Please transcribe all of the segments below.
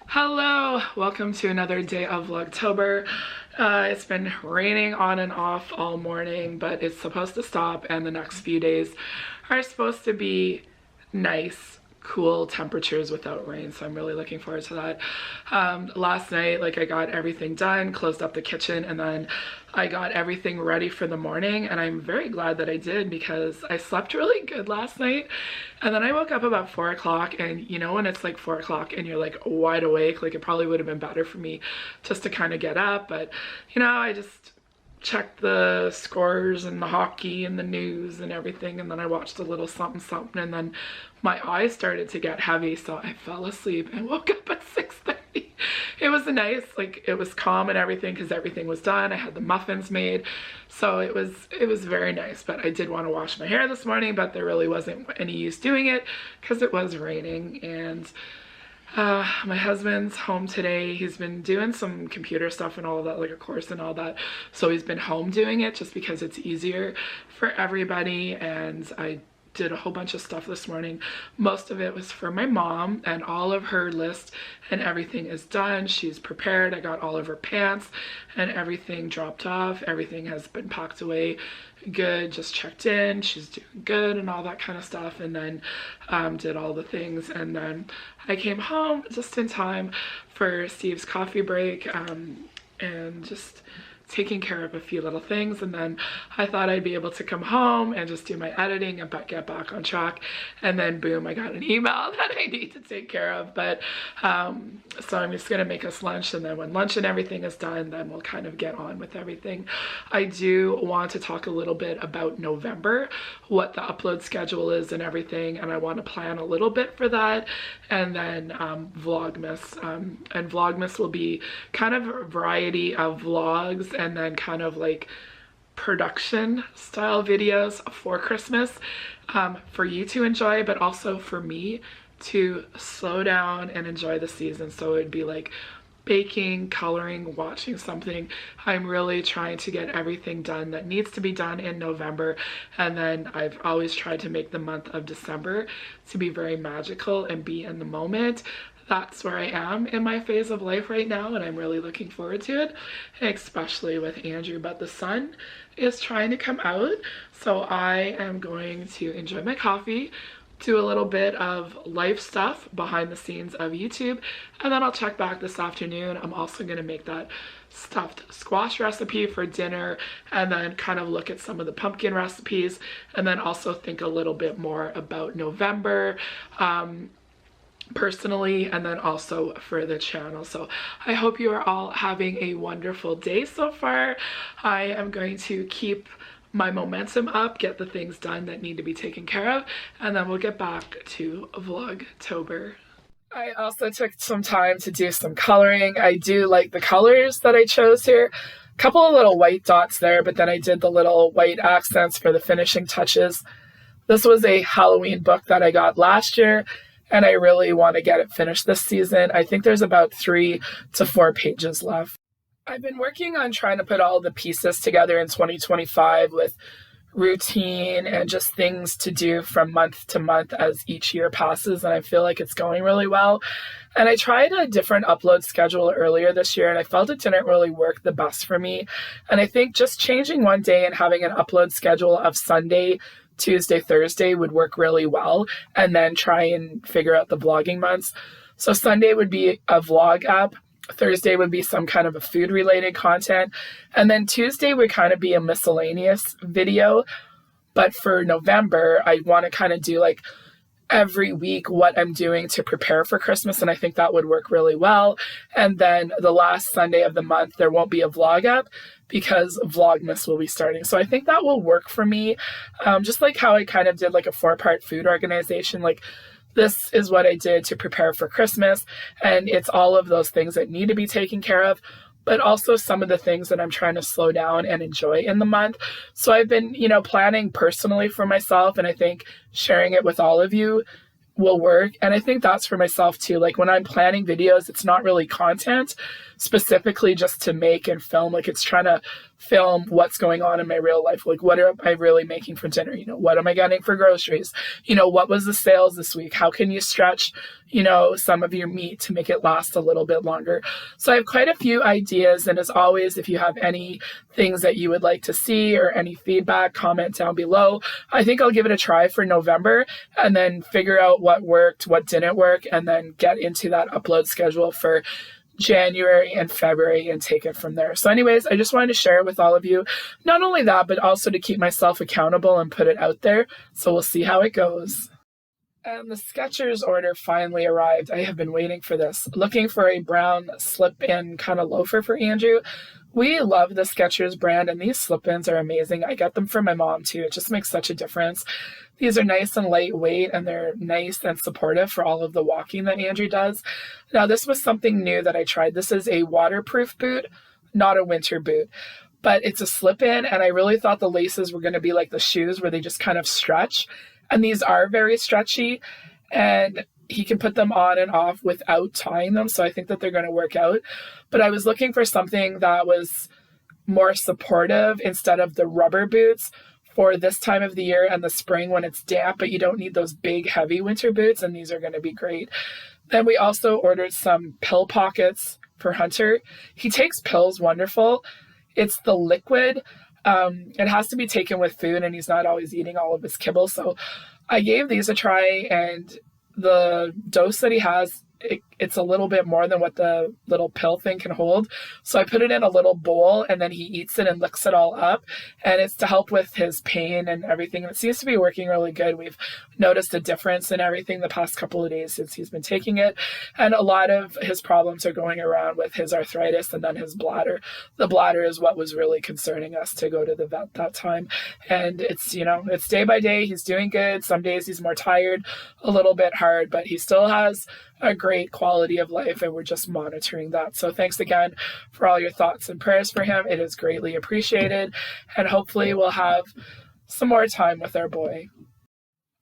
Hello, welcome to another day of Vlogtober. It's been raining on and off all morning, but it's supposed to stop, and the next few days are supposed to be nice, cool temperatures without rain, so I'm really looking forward to that. Last night, I got everything done, closed up the kitchen, and then I got everything ready for the morning, and I'm very glad that I did because I slept really good last night. And then I woke up about 4 o'clock, and you know when it's like 4 o'clock and you're like wide awake, it probably would have been better for me just to kind of get up, but I just checked the scores and the hockey and the news and everything, and then I watched a little something something, and then my eyes started to get heavy, so I fell asleep and woke up at 6:30. It was nice, it was calm and everything because everything was done. I had the muffins made, so it was very nice. But I did want to wash my hair this morning, but there really wasn't any use doing it because it was raining. And my husband's home today. He's been doing some computer stuff and all of that, like a course and all that. So he's been home doing it just because it's easier for everybody. And I did a whole bunch of stuff this morning. Most of it was for my mom, and all of her list and everything is done. She's prepared. I got all of her pants and everything dropped off. Everything has been packed away good, just checked in, she's doing good and all that kind of stuff, and then did all the things. And then I came home just in time for Steve's coffee break, and just taking care of a few little things. And then I thought I'd be able to come home and just do my editing and get back on track, and then boom, I got an email that I need to take care of. But so I'm just gonna make us lunch, and then when lunch and everything is done, then we'll kind of get on with everything. I do want to talk a little bit about November, what the upload schedule is and everything, and I want to plan a little bit for that. And then Vlogmas, and Vlogmas will be kind of a variety of vlogs and then kind of production style videos for Christmas, for you to enjoy, but also for me to slow down and enjoy the season. So it'd be baking, coloring, watching something. I'm really trying to get everything done that needs to be done in November, and then I've always tried to make the month of December to be very magical and be in the moment. That's where I am in my phase of life right now, and I'm really looking forward to it, especially with Andrew. But the sun is trying to come out, so I am going to enjoy my coffee, do a little bit of life stuff behind the scenes of YouTube, and then I'll check back this afternoon. I'm also going to make that stuffed squash recipe for dinner, and then kind of look at some of the pumpkin recipes, and then also think a little bit more about November, personally, and then also for the channel. So I hope you are all having a wonderful day so far. I am going to keep my momentum up, get the things done that need to be taken care of, and then we'll get back to Vlogtober. I also took some time to do some coloring. I do like the colors that I chose here. A couple of little white dots there, but then I did the little white accents for the finishing touches. This was a Halloween book that I got last year, and I really want to get it finished this season. I think there's about 3 to 4 pages left. I've been working on trying to put all the pieces together in 2025 with routine and just things to do from month to month as each year passes, and I feel like it's going really well. And I tried a different upload schedule earlier this year, and I felt it didn't really work the best for me. And I think just changing one day and having an upload schedule of Sunday, Tuesday, Thursday would work really well, and then try and figure out the vlogging months. So Sunday would be a vlog app, Thursday would be some kind of a food related content, and then Tuesday would kind of be a miscellaneous video. But for November, I want to kind of do every week what I'm doing to prepare for Christmas, and I think that would work really well. And then the last Sunday of the month, there won't be a vlog app because Vlogmas will be starting. So I think that will work for me, just like how I kind of did a 4-part food organization. This is what I did to prepare for Christmas, and it's all of those things that need to be taken care of, but also some of the things that I'm trying to slow down and enjoy in the month. So I've been, planning personally for myself, and I think sharing it with all of you will work. And I think that's for myself too. When I'm planning videos, it's not really content specifically just to make and film. It's trying to film what's going on in my real life. Like, what am I really making for dinner? What am I getting for groceries? What was the sales this week? How can you stretch, some of your meat to make it last a little bit longer? So I have quite a few ideas. And as always, if you have any things that you would like to see or any feedback, comment down below. I think I'll give it a try for November and then figure out what worked, what didn't work, and then get into that upload schedule for January and February and take it from there. So anyways, I just wanted to share it with all of you. Not only that, but also to keep myself accountable and put it out there. So we'll see how it goes. And the Skechers order finally arrived. I have been waiting for this. Looking for a brown slip-in kind of loafer for Andrew. We love the Skechers brand, and these slip-ins are amazing. I get them from my mom too. It just makes such a difference. These are nice and lightweight, and they're nice and supportive for all of the walking that Andrew does. Now, this was something new that I tried. This is a waterproof boot, not a winter boot, but it's a slip-in, and I really thought the laces were going to be like the shoes where they just kind of stretch, and these are very stretchy, and he can put them on and off without tying them, so I think that they're going to work out. But I was looking for something that was more supportive instead of the rubber boots for this time of the year and the spring when it's damp, but you don't need those big, heavy winter boots, and these are going to be great. Then we also ordered some pill pockets for Hunter. He takes pills wonderful. It's the liquid. It has to be taken with food, and he's not always eating all of his kibble. So I gave these a try, and the dose that he has, it's a little bit more than what the little pill thing can hold. So I put it in a little bowl, and then he eats it and licks it all up. And it's to help with his pain and everything. It seems to be working really good. We've noticed a difference in everything the past couple of days since he's been taking it. And a lot of his problems are going around with his arthritis and then his bladder. The bladder is what was really concerning us to go to the vet that time. And it's, it's day by day. He's doing good. Some days he's more tired, a little bit hard, but he still has a great quality of life, and we're just monitoring that. So thanks again for all your thoughts and prayers for him. It is greatly appreciated, and hopefully we'll have some more time with our boy.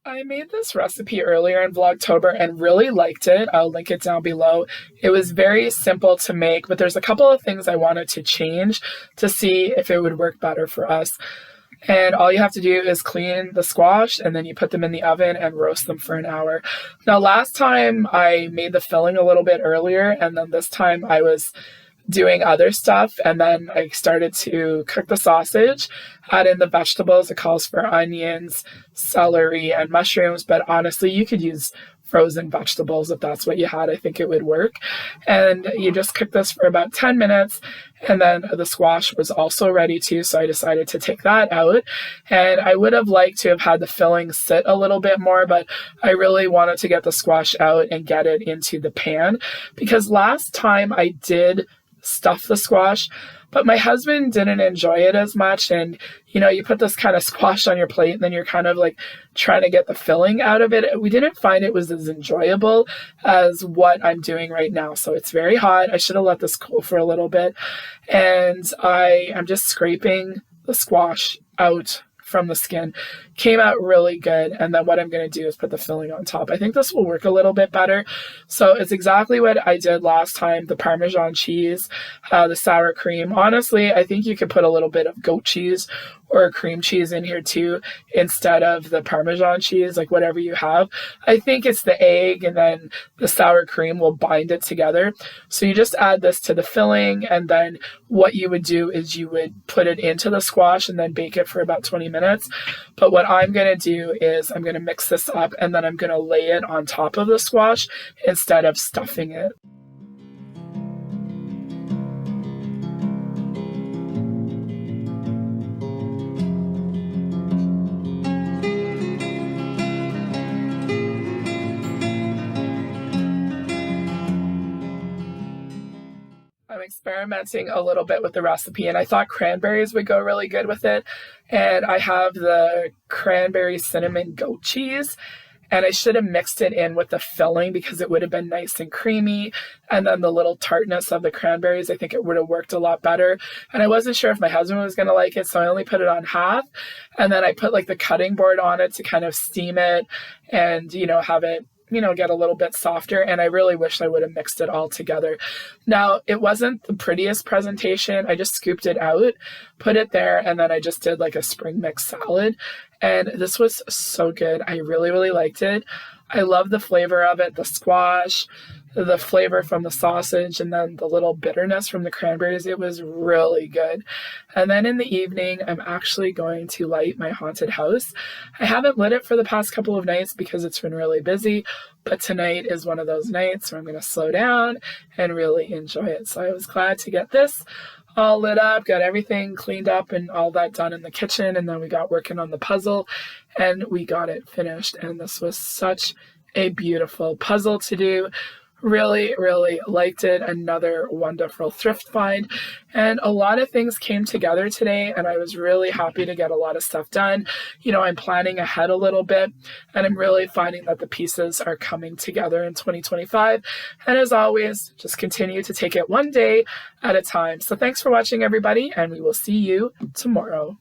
I made this recipe earlier in Vlogtober and really liked it. I'll link it down below. It was very simple to make, but there's a couple of things I wanted to change to see if it would work better for us. And all you have to do is clean the squash, and then you put them in the oven and roast them for an hour. Now, last time I made the filling a little bit earlier, and then this time I was doing other stuff, and then I started to cook the sausage, add in the vegetables. It calls for onions, celery, and mushrooms, but honestly, you could use frozen vegetables if that's what you had. I think it would work. And you just cook this for about 10 minutes, and then the squash was also ready too, so I decided to take that out. And I would have liked to have had the filling sit a little bit more, but I really wanted to get the squash out and get it into the pan, because last time I did stuff the squash, but my husband didn't enjoy it as much. And you put this kind of squash on your plate, and then you're kind of like trying to get the filling out of it. We didn't find it was as enjoyable as what I'm doing right now. So it's very hot. I should have let this cool for a little bit. And I'm just scraping the squash out from the skin. Came out really good. And then what I'm going to do is put the filling on top. I think this will work a little bit better. So it's exactly what I did last time. The Parmesan cheese, the sour cream. Honestly, I think you could put a little bit of goat cheese or cream cheese in here too, instead of the Parmesan cheese, like whatever you have. I think it's the egg, and then the sour cream will bind it together. So you just add this to the filling, and then what you would do is you would put it into the squash and then bake it for about 20 minutes. But what I'm going to do is I'm going to mix this up, and then I'm going to lay it on top of the squash instead of stuffing it. I'm experimenting a little bit with the recipe, and I thought cranberries would go really good with it. And I have the cranberry cinnamon goat cheese, and I should have mixed it in with the filling because it would have been nice and creamy. And then the little tartness of the cranberries, I think it would have worked a lot better. And I wasn't sure if my husband was going to like it, so I only put it on half. And then I put like the cutting board on it to kind of steam it and, have it get a little bit softer, and I really wish I would have mixed it all together. Now, it wasn't the prettiest presentation. I just scooped it out, put it there, and then I just did like a spring mix salad, and this was so good. I really, really liked it. I love the flavor of it, the squash, the flavor from the sausage, and then the little bitterness from the cranberries. It was really good. And then in the evening, I'm actually going to light my haunted house. I haven't lit it for the past couple of nights because it's been really busy, but tonight is one of those nights where I'm going to slow down and really enjoy it. So I was glad to get this all lit up, got everything cleaned up and all that done in the kitchen, and then we got working on the puzzle and we got it finished. And this was such a beautiful puzzle to do. Really, really liked it. Another wonderful thrift find. And a lot of things came together today, and I was really happy to get a lot of stuff done. I'm planning ahead a little bit, and I'm really finding that the pieces are coming together in 2025. And as always, just continue to take it one day at a time. So thanks for watching, everybody, and we will see you tomorrow.